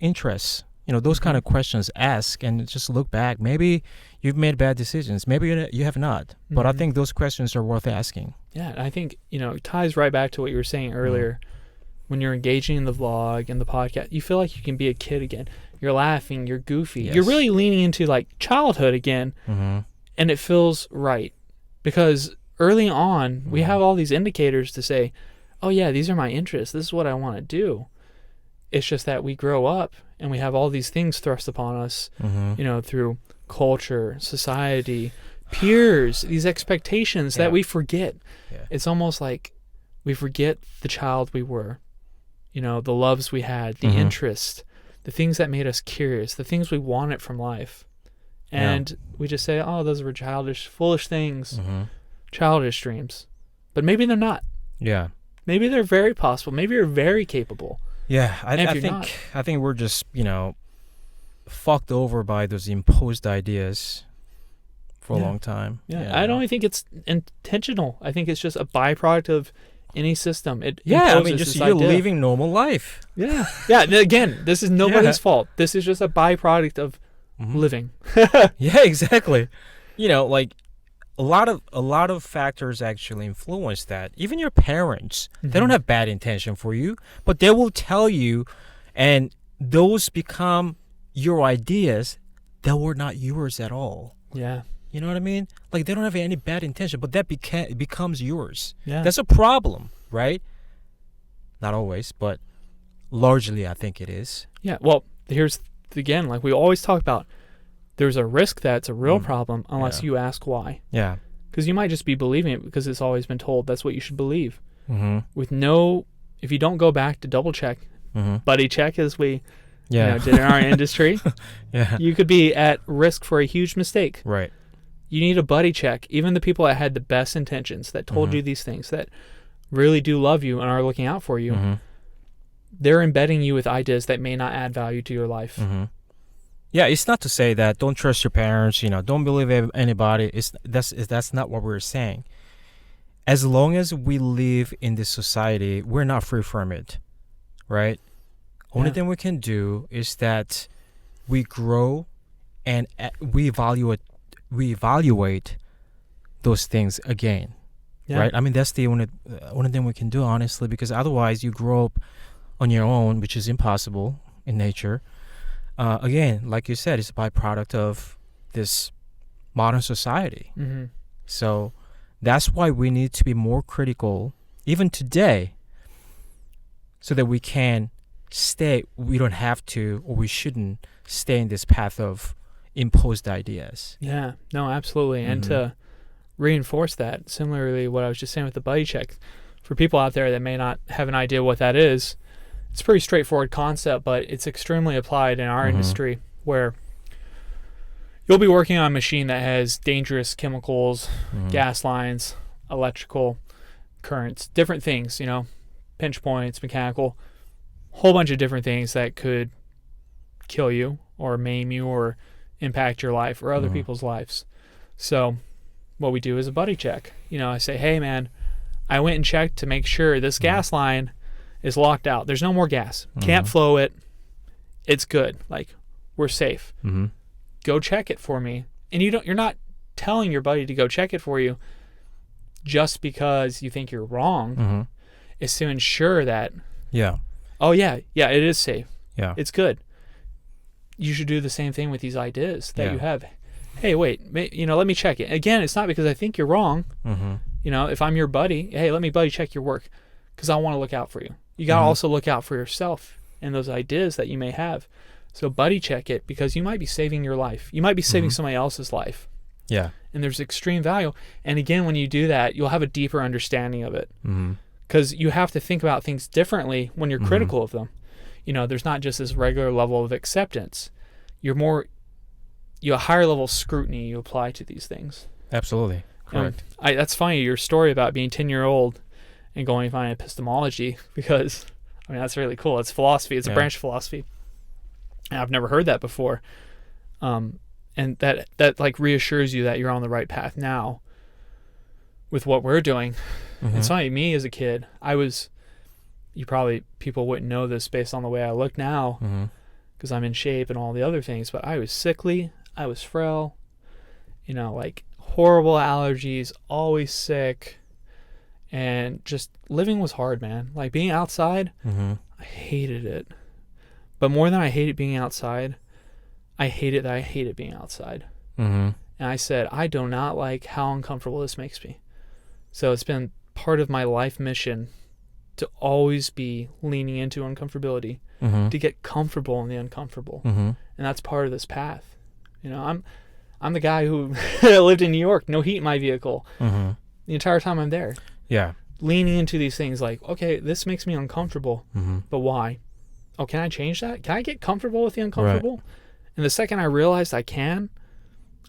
interests? Those kind of questions ask, and just look back. Maybe you've made bad decisions. Maybe you have not. But I think those questions are worth asking. Yeah, I think, it ties right back to what you were saying earlier. When you're engaging in the vlog and the podcast, you feel like you can be a kid again. You're laughing, you're goofy. Yes. You're really leaning into like childhood again, and it feels right. Because early on, we have all these indicators to say, oh yeah, these are my interests. This is what I want to do. It's just that we grow up and we have all these things thrust upon us, through culture, society, peers, these expectations that we forget. Yeah. It's almost like we forget the child we were, the loves we had, the interest, the things that made us curious, the things we wanted from life. And we just say, oh, those were childish, foolish things, childish dreams. But maybe they're not. Yeah. Maybe they're very possible. Maybe you're very capable. Yeah, And if I you're think not- I think we're just, fucked over by those imposed ideas for a Yeah. long time. Yeah, I don't think it's intentional. I think it's just a byproduct of any system. It Yeah, I mean, imposes just this you're idea. living normal life. Yeah, yeah. Again, this is nobody's fault. This is just a byproduct of Mhm. living. Yeah, exactly. Like a lot of factors actually influence that. Even your parents, they don't Mhm. have bad intention for you, but they will tell you, and those become your ideas that were not yours at all. Yeah, You know what I mean? Like they don't have any bad intention, but that becomes yours. yeah. That's a problem, right? Not always, but largely I think it is. Yeah, well, here's again, like we always talk about, there's a risk that it's a real problem unless Yeah. you ask why. Yeah. Because you might just be believing it because it's always been told that's what you should believe. Mm-hmm. If you don't go back to double check, Mm-hmm. buddy check, as we Yeah. did in our industry, Yeah. you could be at risk for a huge mistake. Right. You need a buddy check. Even the people that had the best intentions, that told Mhm. you these things, that really do love you and are looking out for you, Mm-hmm. they're embedding you with ideas that may not add value to your life. Mm-hmm. Yeah, it's not to say that don't trust your parents, don't believe anybody. That's not what we're saying. As long as we live in this society, we're not free from it, right? Only Yeah. thing we can do is that we grow and we evaluate those things again, Yeah. right? I mean, that's the only thing we can do, honestly, because otherwise you grow up on your own, which is impossible in nature. Again, like you said, it's a byproduct of this modern society. Mm-hmm. So that's why we need to be more critical, even today, so that we can we don't have to, or we shouldn't stay in this path of imposed ideas. Yeah, no, absolutely. And Mhm. to reinforce that, similarly, what I was just saying with the buddy check, for people out there that may not have an idea what that is, it's a pretty straightforward concept, but it's extremely applied in our Mhm. industry, where you'll be working on a machine that has dangerous chemicals, Mhm. gas lines, electrical currents, different things, pinch points, mechanical, whole bunch of different things that could kill you or maim you or impact your life or other Mhm. people's lives. So what we do is a buddy check. I say, hey man, I went and checked to make sure this gas line is locked out. There's no more gas. Can't Mhm. flow it. It's good. Like, we're safe. Mm-hmm. Go check it for me. And you're not telling your buddy to go check it for you just because you think you're wrong. Mm-hmm. It's to ensure that, Yeah. oh yeah, it is safe. Yeah. It's good. You should do the same thing with these ideas that Yeah. you have. Hey, wait, let me check it. Again, it's not because I think you're wrong. Mm-hmm. If I'm your buddy, hey, let me buddy check your work because I want to look out for you. You got to Mhm. also look out for yourself and those ideas that you may have. So buddy check it because you might be saving your life. You might be saving Mhm. somebody else's life. Yeah. And there's extreme value. And again, when you do that, you'll have a deeper understanding of it Mm-hmm. because you have to think about things differently when you're Mhm. critical of them. There's not just this regular level of acceptance. You a higher level of scrutiny you apply to these things. Absolutely. Correct. That's funny, your story about being 10-year-old and going to find epistemology, because that's really cool. It's philosophy. It's a Yeah. branch of philosophy. And I've never heard that before. And that like reassures you that you're on the right path now with what we're doing. Mhm. It's funny, me as a kid, people wouldn't know this based on the way I look now Mm-hmm. because I'm in shape and all the other things, but I was sickly. I was frail, like horrible allergies, always sick, and just living was hard, man. Like being outside, Mm-hmm. I hated it. But more than I hated being outside, I hated that I hated being outside. Mm-hmm. And I said, I do not like how uncomfortable this makes me. So it's been part of my life mission to always be leaning into uncomfortability, Mm-hmm. to get comfortable in the uncomfortable. Mm-hmm. And that's part of this path. I'm the guy who lived in New York, no heat in my vehicle Mm-hmm. the entire time I'm there. Yeah. Leaning into these things like, okay, this makes me uncomfortable, Mm-hmm. but why? Oh, can I change that? Can I get comfortable with the uncomfortable? And the second I realized I can,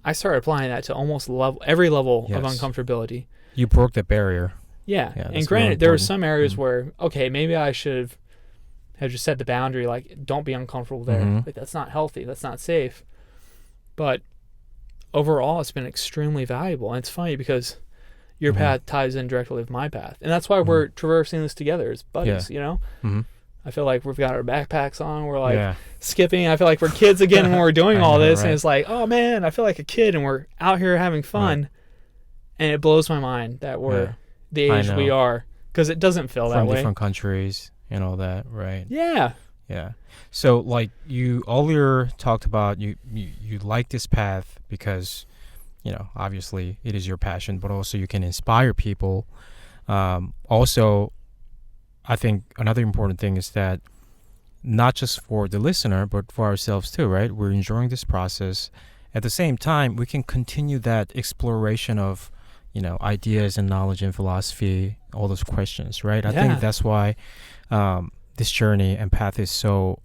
I started applying that to almost every level of Yes. uncomfortability. You broke the barrier. Yeah. Yeah, And that's granted, really there are important. some areas Mhm. where, okay, maybe I should have just set the boundary, like, don't be uncomfortable there. Mhm. Like, that's not healthy. That's not safe. But overall, it's been extremely valuable. And it's funny because your Mhm. path ties in directly with my path. And that's why Mhm. we're traversing this together as buddies, you know? Mhm. I feel like we've got our backpacks on. We're like Yeah. skipping. I feel like we're kids again when we're doing I all know, this. right? And it's like, oh man, I feel like a kid and we're out here having fun. And it blows my mind that we're Yeah. the I age we know. are, because it doesn't feel that From way. different countries and all that, right? Yeah. Yeah. So like you earlier talked about you like this path because, obviously it is your passion, but also you can inspire people. Also, I think another important thing is that not just for the listener, but for ourselves too, right? We're enjoying this process. At the same time, we can continue that exploration of, ideas and knowledge and philosophy, all those questions, right? I Yeah. think that's why this journey and path is so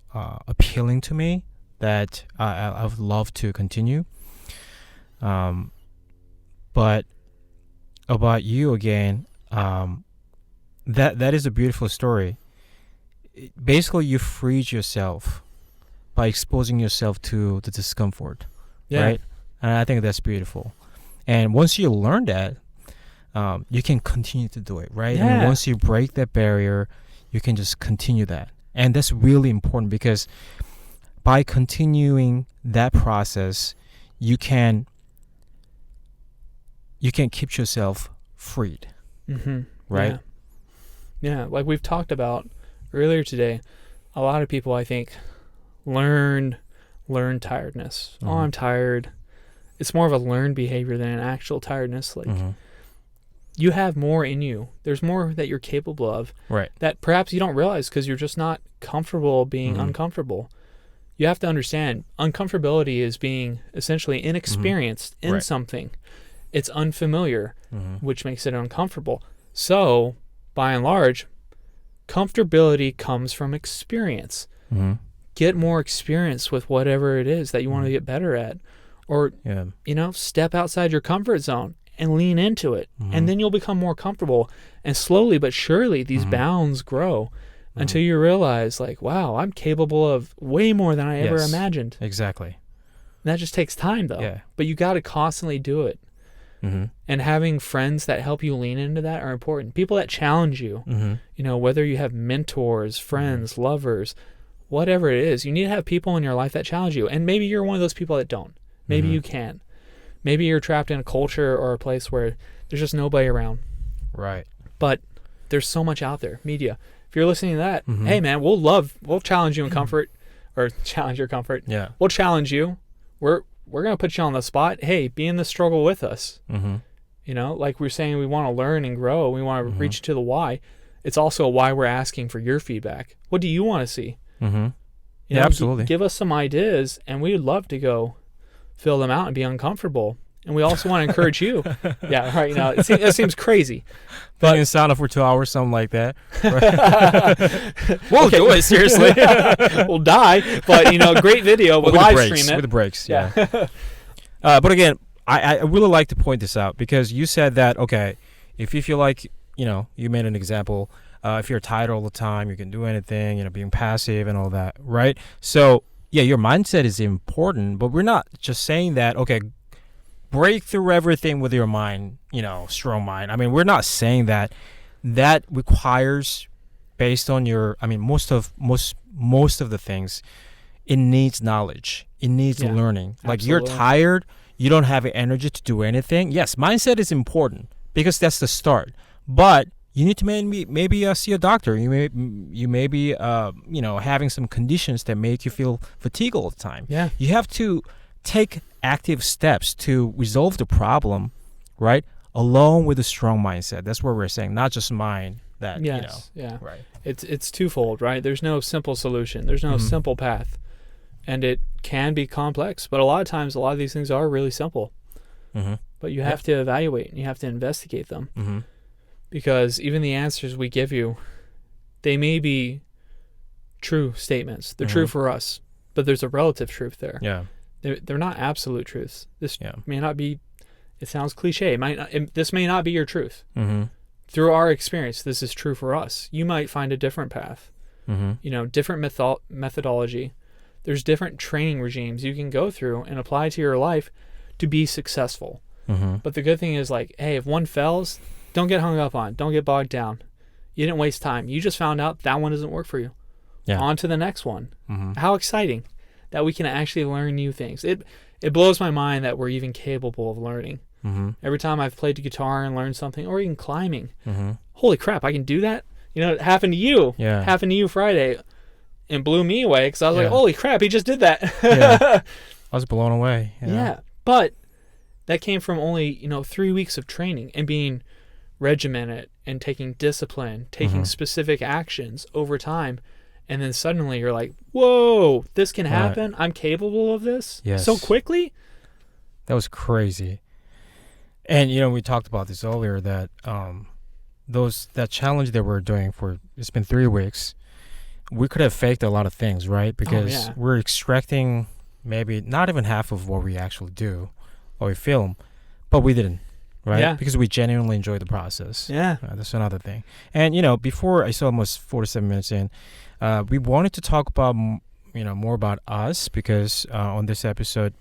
appealing to me that I would love to continue. But about you again, that is a beautiful story. Basically, you freed yourself by exposing yourself to the discomfort, Yeah. right? And I think that's beautiful. And once you learn that, you can continue to do it, right? I mean, Yeah. once you break that barrier, you can just continue that. And that's really important because by continuing that process, you can keep yourself freed, Mm-hmm. right? Yeah. Like we've talked about earlier today, a lot of people, I think, learn tiredness. Oh, Mhm. I'm tired. It's more of a learned behavior than an actual tiredness. Like, Mhm. you have more in you. There's more that you're capable of Right. that perhaps you don't realize because you're just not comfortable being Mhm. uncomfortable. You have to understand uncomfortability is being essentially inexperienced in Right. something. It's unfamiliar, Mhm. which makes it uncomfortable. So, by and large, comfortability comes from experience. Mhm. Get more experience with whatever it is that you want to Mhm. get better at. Or, Yeah. step outside your comfort zone and lean into it. Mhm. And then you'll become more comfortable. And slowly but surely, these Mhm. bounds grow until Mhm. you realize, like, wow, I'm capable of way more than I ever Yes. imagined. Exactly. And that just takes time, though. Yeah. But you got to constantly do it. Mhm. And having friends that help you lean into that are important. People that challenge you, Mhm. whether you have mentors, friends, lovers, whatever it is, you need to have people in your life that challenge you. And maybe you're one of those people that don't. Maybe Mhm. you can. Maybe you're trapped in a culture or a place where there's just nobody around. Right. But there's so much out there. Media. If you're listening to that, Mhm. hey man, we'll challenge you in comfort, or challenge your comfort. Yeah. We'll challenge you. We're gonna put you on the spot. Hey, be in the struggle with us. Mhm. Like we're saying, we want to learn and grow. We want to Mhm. reach to the why. It's also why we're asking for your feedback. What do you want to see? Mhm. You Yeah, know, absolutely. Give us some ideas, and we'd love to go fill them out and be uncomfortable. And we also want to encourage you. Yeah, right. Now it seems crazy. But in sound for 2 hours, something like that. We'll do it, seriously. We'll die, but great video. We'll with live the breaks, stream it. with the breaks. Yeah. Yeah. But again, I really like to point this out because you said that, okay, if you feel like, you made an example, if you're tired all the time, you can do anything, being passive and all that, right? So, yeah, your mindset is important, but we're not just saying that, okay, break through everything with your mind, strong mind. I mean, we're not saying that. That requires, based on your, most of the things, it needs knowledge. It needs Yeah, learning. Like you're absolutely. tired, you don't have energy to do anything. Yes, mindset is important because that's the start. But you need to maybe see a doctor. You may be having some conditions that make you feel fatigue all the time. Yeah. You have to take active steps to resolve the problem, right? Along with a strong mindset. That's what we're saying, not just mind that, Yes. Yeah. Right. It's twofold, right? There's no simple solution. There's no Mhm. simple path, and it can be complex. But a lot of times, a lot of these things are really simple. Mm-hmm. But you have to evaluate and you have to investigate them, Mm-hmm. because even the answers we give you, they may be true statements. They're true Mhm. for us, but there's a relative truth there. Yeah. They're not absolute truths. This Yeah. may not be. It sounds cliche. This may not be your truth. Mm-hmm. through our experience, this is true for us. You might find a different path, different methodology. There's different training regimes you can go through and apply to your life to be successful. But the good thing is, like, hey, if one fails, don't get hung up on it. Don't get bogged down. You didn't waste time. You just found out that one doesn't work for you. Yeah. On to the next one. How exciting that we can actually learn new things. It blows my mind that we're even capable of learning. Every time I've played the guitar and learned something, or even climbing, holy crap, I can do that. It happened to you. Yeah. Happened to you Friday, and blew me away because I was like, holy crap, he just did that. Yeah. I was blown away. Yeah, but that came from only 3 weeks of training and being regimented and taking discipline, taking specific actions over time. And then suddenly you're like, whoa, this can happen. Right. I'm capable of this so quickly. That was crazy. And, we talked about this earlier, that that challenge that we're doing it's been 3 weeks. We could have faked a lot of things, right? Because we're extracting maybe not even half of what we actually do or we film, but we didn't, right? Yeah. Because we genuinely enjoy the process. Yeah. That's another thing. And, before I saw almost 47 minutes in, we wanted to talk about, more about us because on this episode,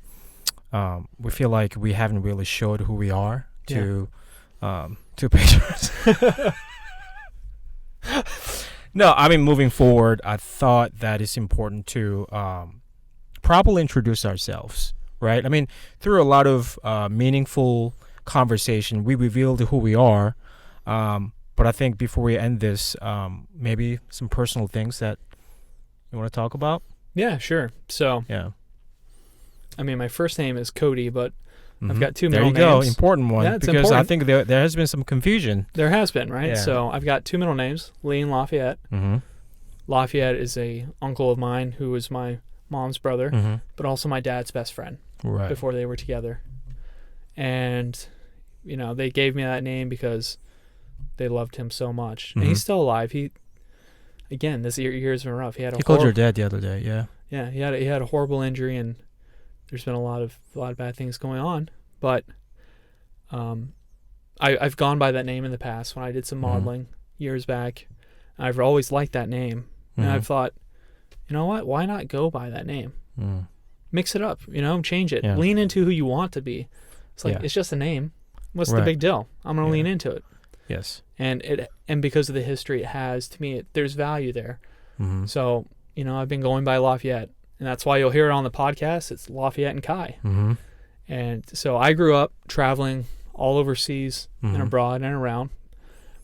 we feel like we haven't really showed who we are to patrons. No, I mean, moving forward, I thought that it's important to properly introduce ourselves, right? I mean, through a lot of meaningful conversation, we revealed who we are. But I think before we end this, maybe some personal things that you want to talk about? Yeah, sure. So, I mean, my first name is Cody, but I've got 2 middle names. There you go, important one. Yeah, it's because important. I think there has been some confusion. There has been, right? Yeah. So I've got 2 middle names, Lee and Lafayette. Lafayette is a uncle of mine who was my mom's brother, but also my dad's best friend before they were together. And, they gave me that name because they loved him so much. And he's still alive. Again, this year's been rough. He called your dad the other day, yeah. Yeah, he had a horrible injury, and there's been a lot of bad things going on. But I've gone by that name in the past when I did some modeling years back. I've always liked that name, and I've thought, you know what? Why not go by that name? Mix it up, change it. Lean into who you want to be. It's like it's just a name. What's the big deal? I'm gonna lean into it. Yes. And because of the history it has, to me, there's value there. So, I've been going by Lafayette, and that's why you'll hear it on the podcast. It's Lafayette and Kai. And so I grew up traveling all overseas and abroad and around.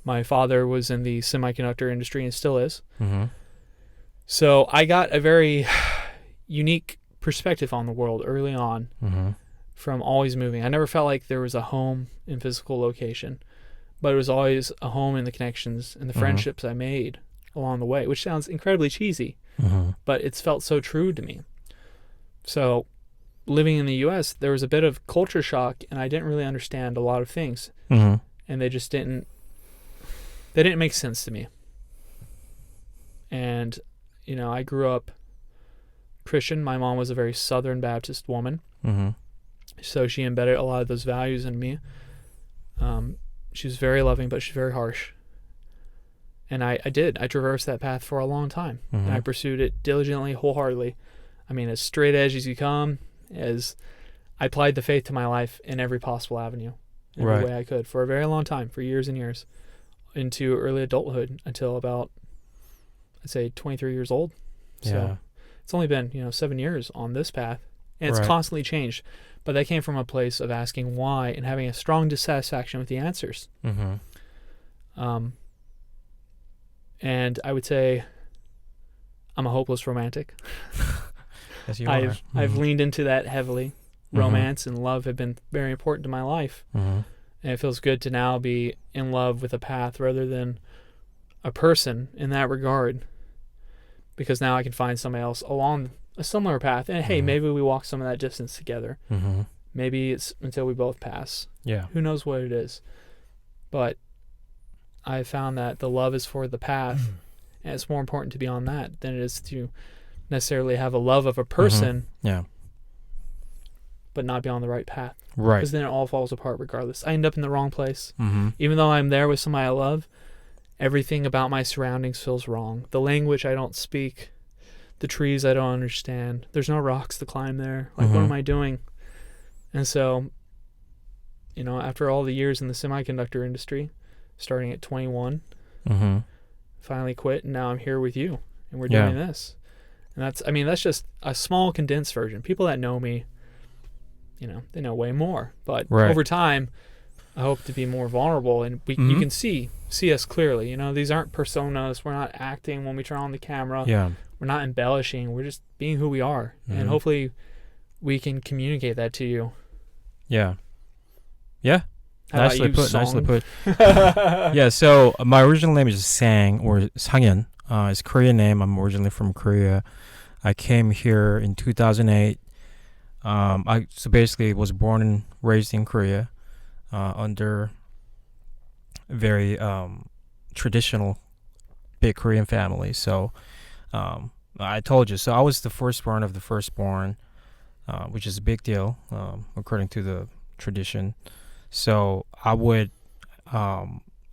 My father was in the semiconductor industry and still is. So I got a very unique perspective on the world early on from always moving. I never felt like there was a home in physical location, but it was always a home in the connections and the friendships I made along the way, which sounds incredibly cheesy, but it's felt so true to me. So living in the U.S., there was a bit of culture shock, and I didn't really understand a lot of things, and they just didn't make sense to me. And, I grew up Christian. My mom was a very Southern Baptist woman, so she embedded a lot of those values in me. She was very loving, but she's very harsh. And I traversed that path for a long time. And I pursued it diligently, wholeheartedly. I mean, as straight edge as you come, as I applied the faith to my life in every possible avenue, in every way I could, for a very long time, for years and years, into early adulthood until about, I'd say, 23 years old. So it's only been, 7 years on this path, and it's constantly changed. But that came from a place of asking why and having a strong dissatisfaction with the answers. And I would say I'm a hopeless romantic. Yes, you are. I've leaned into that heavily. Romance and love have been very important to my life. And it feels good to now be in love with a path rather than a person in that regard. Because now I can find somebody else along a similar path. And hey, maybe we walk some of that distance together. Maybe it's until we both pass. Yeah. Who knows what it is. But I found that the love is for the path, and it's more important to be on that than it is to necessarily have a love of a person. Yeah. but not be on the right path. Right. Because then it all falls apart regardless. I end up in the wrong place. Mm-hmm. Even though I'm there with somebody I love, everything about my surroundings feels wrong. The language I don't speak, the trees I don't understand. There's no rocks to climb there. Like, what am I doing? And so, you know, after all the years in the semiconductor industry, starting at 21, finally quit, and now I'm here with you, and we're doing this. And that's just a small condensed version. People that know me, you know, they know way more. But over time, I hope to be more vulnerable, and you can see us clearly. You know, these aren't personas. We're not acting when we turn on the camera. Yeah. We're not embellishing. We're just being who we are. And hopefully we can communicate that to you. Yeah. Yeah. How Nicely about you, put. Nicely Song? put. Yeah. So my original name is Sang, or Sangyeon. It's a Korean name. I'm originally from Korea. I came here in 2008. I basically was born and raised in Korea, under a very traditional big Korean family. So I told you. So I was the firstborn of the firstborn, which is a big deal according to the tradition. So I would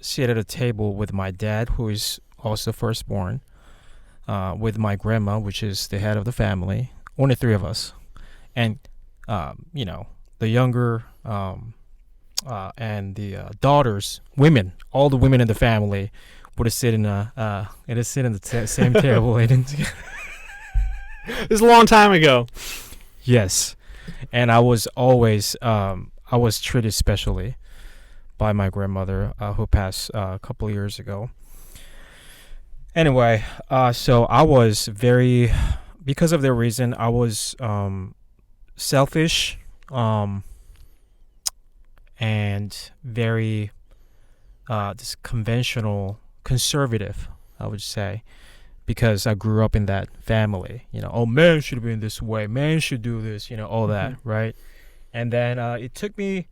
sit at a table with my dad, who is also firstborn, with my grandma, which is the head of the family. Only three of us, and you know, the younger and the daughters, women, all the women in the family would sit in the same table eating together. This is a long time ago. Yes, and I was always I was treated specially by my grandmother, who passed a couple of years ago. Anyway, so I was because of their reason, I was selfish, and very this conventional, conservative, I would say, because I grew up in that family. You know, oh, man should have been this way, man should do this, you know, all that, right? And then it took me,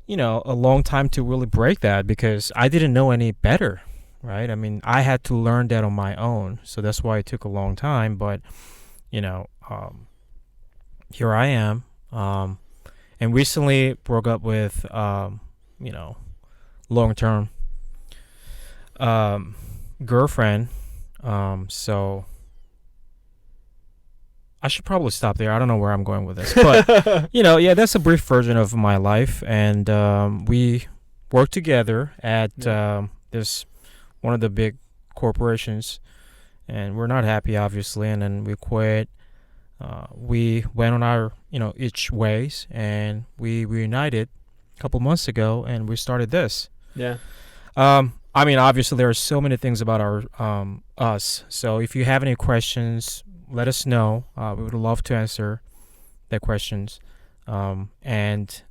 you know, a long time to really break that, because I didn't know any better, right? I mean, I had to learn that on my own, so that's why it took a long time. But, you know, here I am, and recently broke up with, you know, long-term girlfriend. So I should probably stop there. I don't know where I'm going with this, but you know, yeah, that's a brief version of my life. And we worked together at this one of the big corporations, and we're not happy, obviously. And then we quit. We went on our, you know, each ways, and we reunited a couple months ago, and we started this. Yeah. I mean, obviously, there are so many things about our us. So if you have any questions, let us know. We would love to answer their questions. And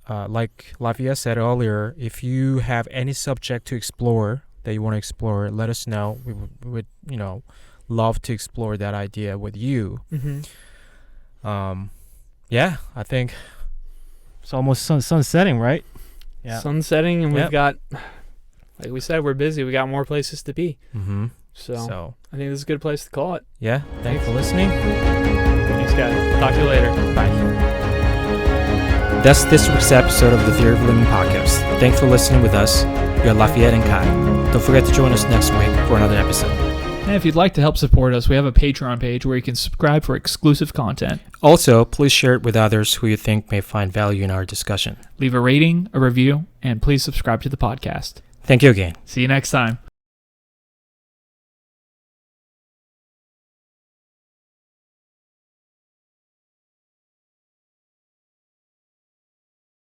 like Lafayette said earlier, if you have any subject to explore that you want to explore, let us know. We would, you know, love to explore that idea with you. Yeah, I think it's almost sun setting, right? Yeah. Sun setting, and we've got, like we said, we're busy. We got more places to be. So I think this is a good place to call it. Yeah. Thanks for listening. Thanks, guys. Talk to you later. Bye. That's this week's episode of the Theory of Living podcast. Thanks for listening with us. We are Lafayette and Kai. Don't forget to join us next week for another episode. And if you'd like to help support us, we have a Patreon page where you can subscribe for exclusive content. Also, please share it with others who you think may find value in our discussion. Leave a rating, a review, and please subscribe to the podcast. Thank you again. See you next time.